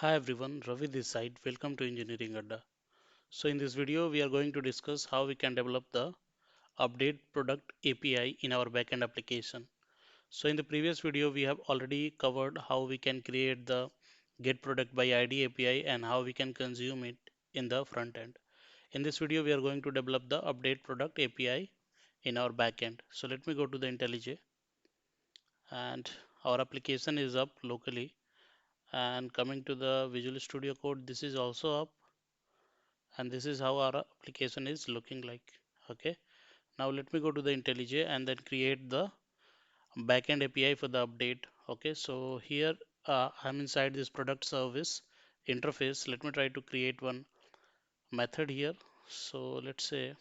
Hi everyone, Ravi this side. Welcome to Engineering Adda. So in this video, we are going to discuss how we can develop the update product API in our backend application. So in the previous video, we have already covered how we can create the get product by ID API and how we can consume it in the front end. In this video, we are going to develop the update product API in our backend. So let me go to the IntelliJ, and our application is up locally. And coming to the Visual Studio Code, this is also up, and this is how our application is looking like. Okay, now let me go to the IntelliJ and then create the backend API for the update. Okay, so here I'm inside this product service interface. Let me try to create one method here. So let's say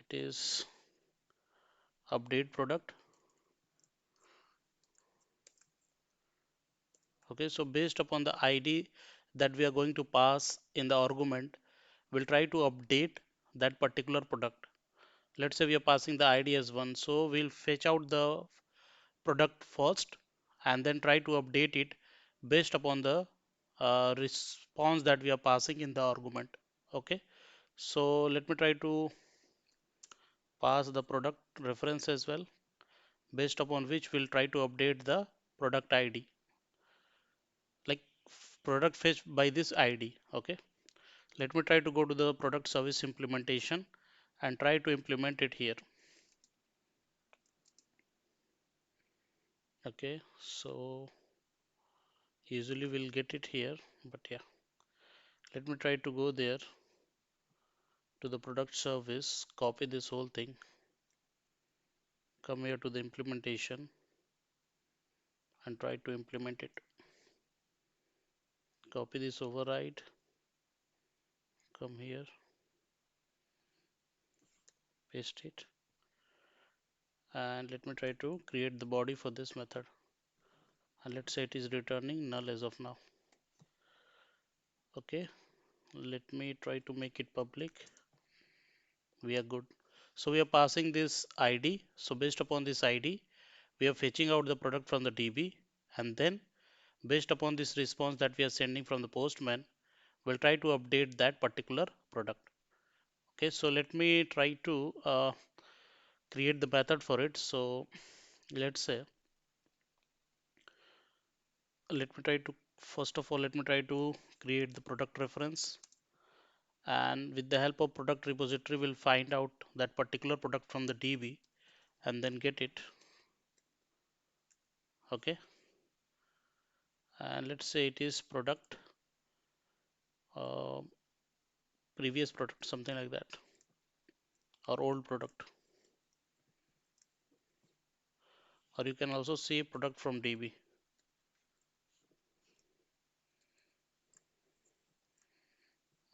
it is update product. Okay, so based upon the ID that we are going to pass in the argument, we'll try to update that particular product. Let's say we are passing the ID as one, so we'll fetch out the product first and then try to update it based upon the response that we are passing in the argument. Okay, so let me try to pass the product reference as well, based upon which we'll try to update the product ID, like product fetched by this ID. Okay, let me try to go to the product service implementation and try to implement it here. Okay, so usually we'll get it here, but yeah, let me try to go there to the product service, copy this whole thing, come here to the implementation and try to implement it. Copy this override, come here, paste it, and let me try to create the body for this method. And let's say it is returning null as of now. Okay, let me try to make it public. We are good. So we are passing this ID. So based upon this ID, we are fetching out the product from the DB, and then based upon this response that we are sending from the postman, we'll try to update that particular product. Okay, so let me try to create the method for it. So let's say, let me try to, first of all, let me try to create the product reference. And with the help of product repository, we'll find out that particular product from the DB and then get it. Okay, and let's say it is product, uh, previous product, something like that, or old product, or you can also see product from DB.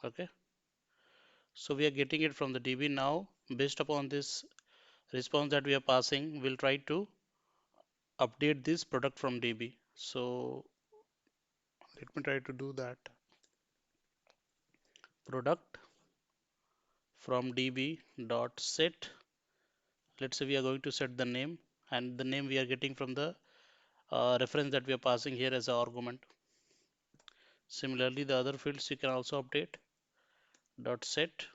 Okay, so we are getting it from the DB now. Based upon this response that we are passing, we'll try to update this product from DB. So let me try to do that. Product from DB dot set. Let's say we are going to set the name, and the name we are getting from the reference that we are passing here as an argument. Similarly, the other fields you can also update. Dot set.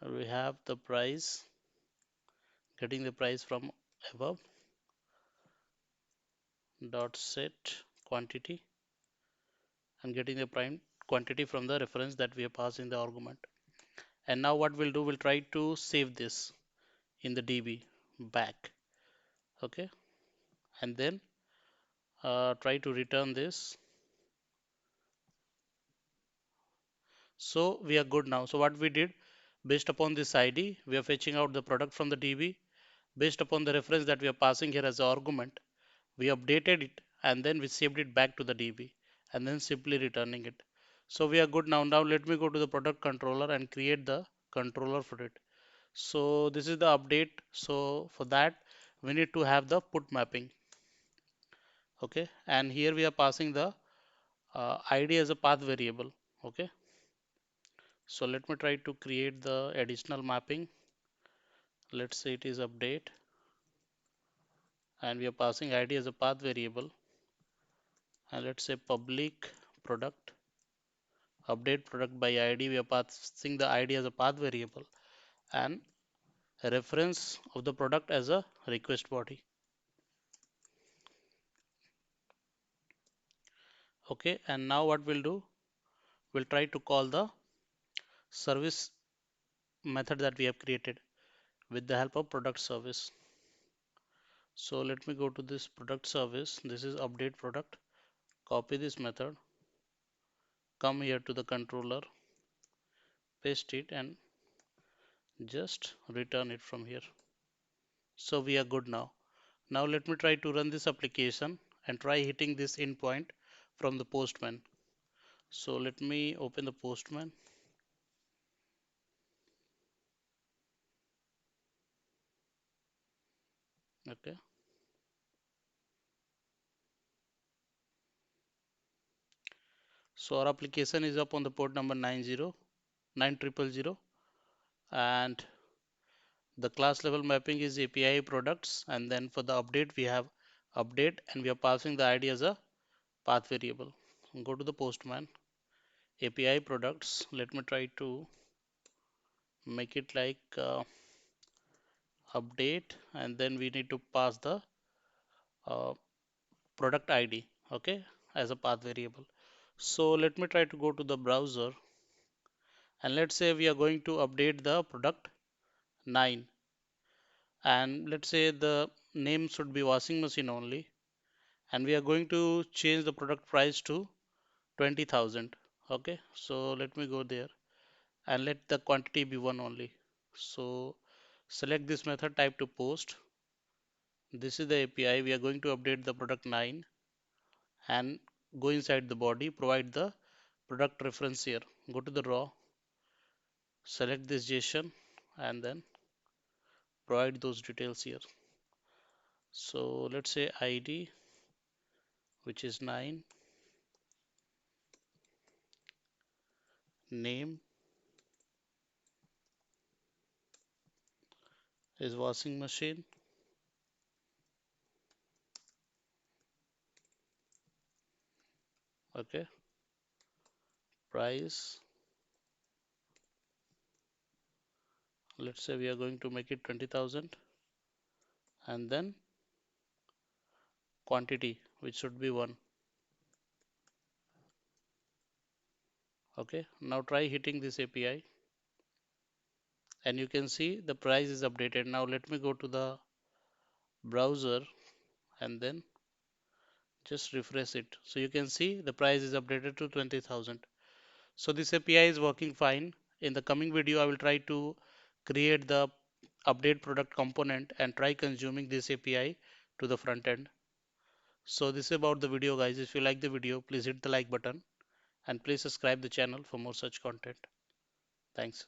We have the price, getting the price from above. Dot set quantity, and getting the prime quantity from the reference that we are passing the argument. And now what we'll do, we'll try to save this in the DB back. Okay, and then try to return this. So we are good now. So what we did, based upon this ID, we are fetching out the product from the DB. Based upon the reference that we are passing here as an argument, we updated it and then we saved it back to the DB and then simply returning it. So we are good now. Now let me go to the product controller and create the controller for it. So this is the update. So for that, we need to have the put mapping. Okay, and here we are passing the ID as a path variable. Okay, so let me try to create the additional mapping. Let's say it is update, and we are passing ID as a path variable, and let's say public product update product by id. We are passing the id as a path variable and a reference of the product as a request body. Okay, and now what we'll do, we'll try to call the service method that we have created with the help of product service. So let me go to this product service. This is update product. Copy this method, come here to the controller, paste it, and just return it from here. So we are good now. Now let me try to run this application and try hitting this endpoint from the postman. So let me open the postman. Okay. So our application is up on the port number 909000, and the class level mapping is API products, and then for the update we have update and we are passing the ID as a path variable. Go to the postman, API products. Let me try to make it like update, and then we need to pass the uh, product ID, okay, as a path variable. So let me try to go to the browser, and let's say we are going to update the product 9, and let's say the name should be washing machine only, and we are going to change the product price to 20,000. Okay, so let me go there and let the quantity be one only. So select this method, type to post. This is the API. We are going to update the product 9 and go inside the body, provide the product reference here. Go to the raw, select this JSON, and then provide those details here. So let's say ID, which is 9, name is washing machine. Okay, price, let's say we are going to make it 20,000, and then quantity, which should be 1. Okay, now try hitting this API, and you can see the price is updated. Now let me go to the browser and then just refresh it. So you can see the price is updated to 20,000. So this API is working fine. In the coming video, I will try to create the update product component and try consuming this API to the front end. So this is about the video, guys. If you like the video, please hit the like button and please subscribe the channel for more such content. Thanks.